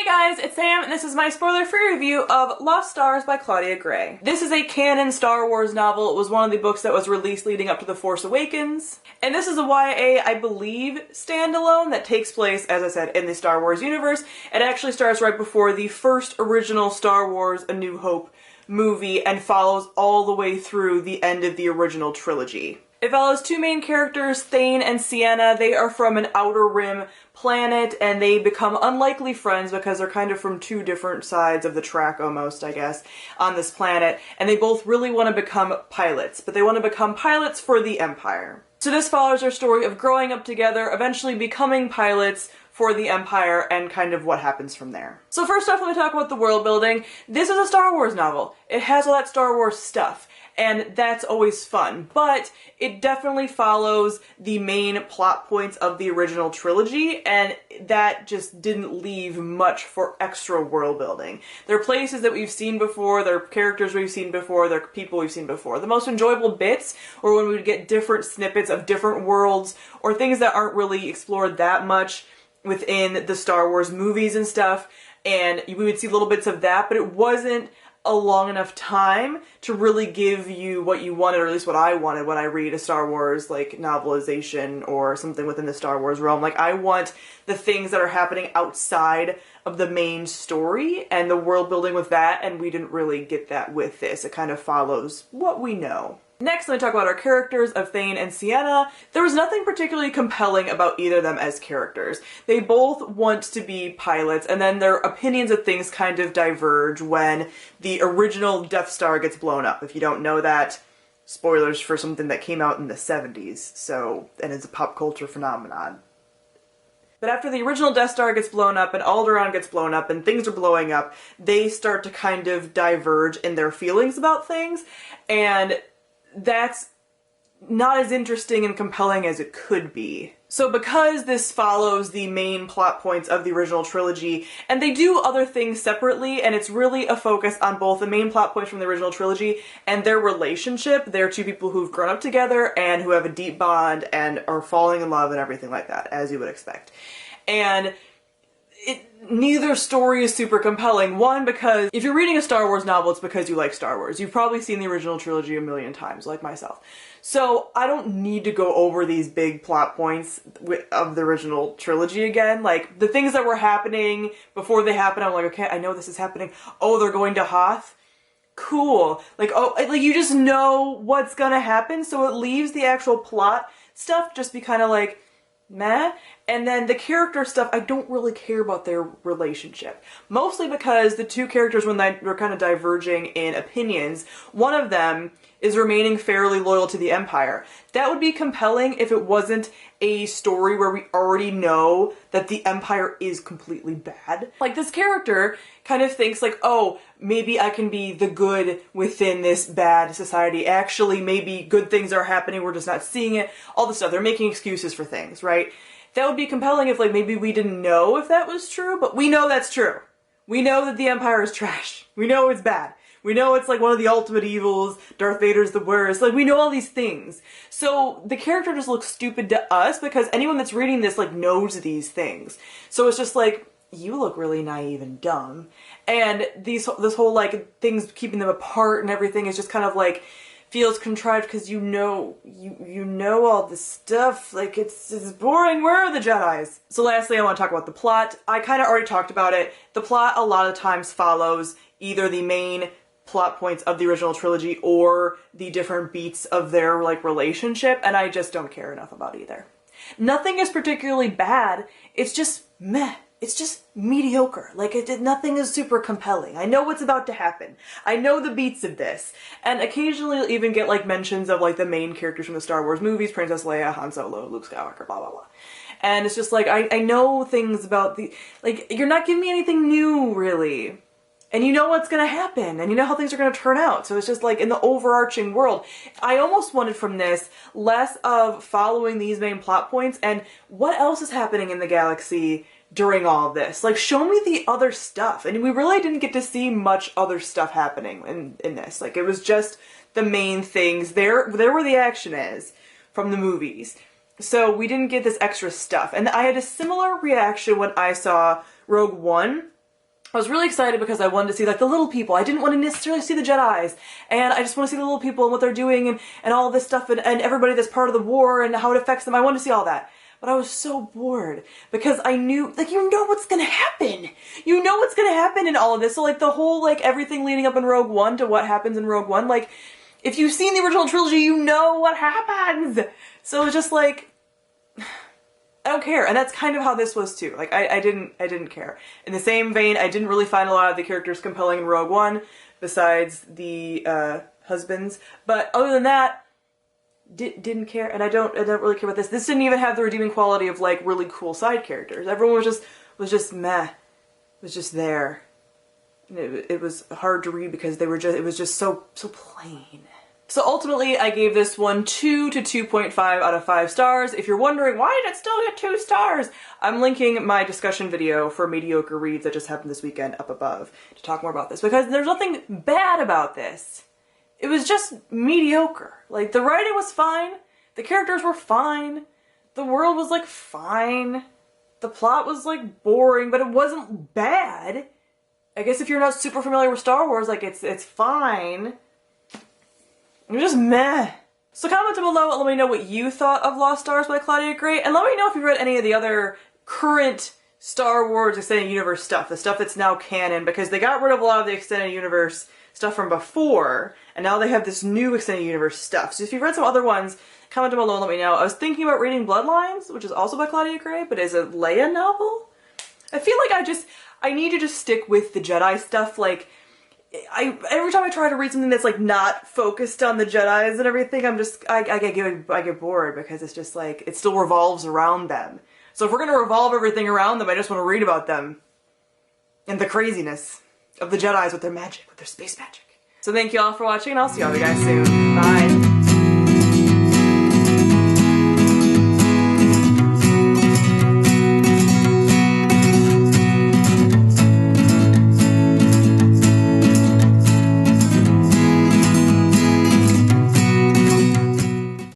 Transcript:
guys, it's Sam, and this is my spoiler-free review of Lost Stars by Claudia Gray. This is a canon Star Wars novel. It was one of the books that was released leading up to The Force Awakens. And this is a YA, I believe, standalone that takes place, as I said, in the Star Wars universe. It actually starts right before the first original Star Wars A New Hope movie and follows all the way through the end of the original trilogy. It follows two main characters, Thane and Sienna. They are from an Outer Rim planet, and they become unlikely friends because they're kind of from two different sides of the track almost, I guess, on this planet. And they both really want to become pilots, but they want to become pilots for the Empire. So this follows their story of growing up together, eventually becoming pilots for the Empire, and kind of what happens from there. So first off, let me talk about the world building. This is a Star Wars novel. It has all that Star Wars stuff, and that's always fun, but it definitely follows the main plot points of the original trilogy, and that just didn't leave much for extra world building. There are places that we've seen before, there are characters we've seen before, there are people we've seen before. The most enjoyable bits were when we would get different snippets of different worlds, or things that aren't really explored that much within the Star Wars movies and stuff, and we would see little bits of that, but it wasn't a long enough time to really give you what you wanted, or at least what I wanted when I read a Star Wars like novelization or something within the Star Wars realm. Like, I want the things that are happening outside of the main story and the world building with that, and we didn't really get that with this. It kind of follows what we know. Next, let me talk about our characters of Thane and Sienna. There was nothing particularly compelling about either of them as characters. They both want to be pilots, and then their opinions of things kind of diverge when the original Death Star gets blown up. If you don't know that, spoilers for something that came out in the 70s, so, and it's a pop culture phenomenon. But after the original Death Star gets blown up and Alderaan gets blown up and things are blowing up, they start to kind of diverge in their feelings about things, and that's not as interesting and compelling as it could be. So because this follows the main plot points of the original trilogy, and they do other things separately, and it's really a focus on both the main plot points from the original trilogy and their relationship. They're two people who've grown up together and who have a deep bond and are falling in love and everything like that, as you would expect. And neither story is super compelling. One, because if you're reading a Star Wars novel, it's because you like Star Wars. You've probably seen the original trilogy a million times, like myself. So I don't need to go over these big plot points of the original trilogy again. Like, the things that were happening before they happened, I'm like, okay, I know this is happening. Oh, they're going to Hoth? Cool. Like, oh, like, you just know what's gonna happen, so it leaves the actual plot stuff just be kind of like, meh. And then the character stuff, I don't really care about their relationship. Mostly because the two characters, when they were kind of diverging in opinions, one of them is remaining fairly loyal to the Empire. That would be compelling if it wasn't a story where we already know that the Empire is completely bad. Like, this character kind of thinks like, oh, maybe I can be the good within this bad society. Actually, maybe good things are happening, we're just not seeing it. All this stuff. They're making excuses for things, right? That would be compelling if, like, maybe we didn't know if that was true, but we know that's true. We know that the Empire is trash. We know it's bad. We know it's like one of the ultimate evils, Darth Vader's the worst, like, we know all these things. So the character just looks stupid to us because anyone that's reading this, like, knows these things. So it's just like, you look really naive and dumb. And this whole, like, things keeping them apart and everything is just kind of like, feels contrived because you know all this stuff. Like, it's boring. Where are the Jedis? So lastly, I want to talk about the plot. I kind of already talked about it. The plot a lot of times follows either the main plot points of the original trilogy or the different beats of their, like, relationship, and I just don't care enough about either. Nothing is particularly bad. It's just meh. It's just mediocre. Like, nothing is super compelling. I know what's about to happen. I know the beats of this. And occasionally you'll even get, like, mentions of, like, the main characters from the Star Wars movies, Princess Leia, Han Solo, Luke Skywalker, blah, blah, blah. And it's just like, I know things about the, like, you're not giving me anything new, really. And you know what's gonna happen, and you know how things are gonna turn out. So it's just like, in the overarching world, I almost wanted from this less of following these main plot points and what else is happening in the galaxy during all of this. Like, show me the other stuff. And we really didn't get to see much other stuff happening in this. Like, it was just the main things. There where the action is from the movies. So we didn't get this extra stuff. And I had a similar reaction when I saw Rogue One. I was really excited because I wanted to see like the little people. I didn't want to necessarily see the Jedis, and I just want to see the little people and what they're doing and all this stuff and everybody that's part of the war and how it affects them. I wanted to see all that. But I was so bored because I knew, like, you know what's gonna happen. You know what's gonna happen in all of this. So like the whole, like, everything leading up in Rogue One to what happens in Rogue One, like, if you've seen the original trilogy, you know what happens. So it was just like, I don't care. And that's kind of how this was too. Like, I didn't care. In the same vein, I didn't really find a lot of the characters compelling in Rogue One, besides the husbands. But other than that, didn't care. And I don't really care about this. This didn't even have the redeeming quality of like really cool side characters. Everyone was just meh. Was just there. And it was hard to read because it was just so plain. So ultimately, I gave this one 2 to 2.5 out of 5 stars. If you're wondering, why did it still get 2 stars? I'm linking my discussion video for mediocre reads that just happened this weekend up above to talk more about this, because there's nothing bad about this. It was just mediocre. Like, the writing was fine, the characters were fine, the world was, like, fine, the plot was, like, boring, but it wasn't bad. I guess if you're not super familiar with Star Wars, like, it's fine. It was just meh. So comment down below and let me know what you thought of Lost Stars by Claudia Gray, and let me know if you've read any of the other current Star Wars Extended Universe stuff, the stuff that's now canon, because they got rid of a lot of the Extended Universe stuff from before, and now they have this new Extended Universe stuff. So if you've read some other ones, comment down below and let me know. I was thinking about reading Bloodlines, which is also by Claudia Gray, but is a Leia novel. I feel like I need to just stick with the Jedi stuff. Like, every time I try to read something that's like not focused on the Jedis and everything, I get bored, because it's just like, it still revolves around them. So if we're gonna revolve everything around them, I just want to read about them and the craziness of the Jedis with their magic, with their space magic. So thank you all for watching, and I'll see all you guys soon. Bye.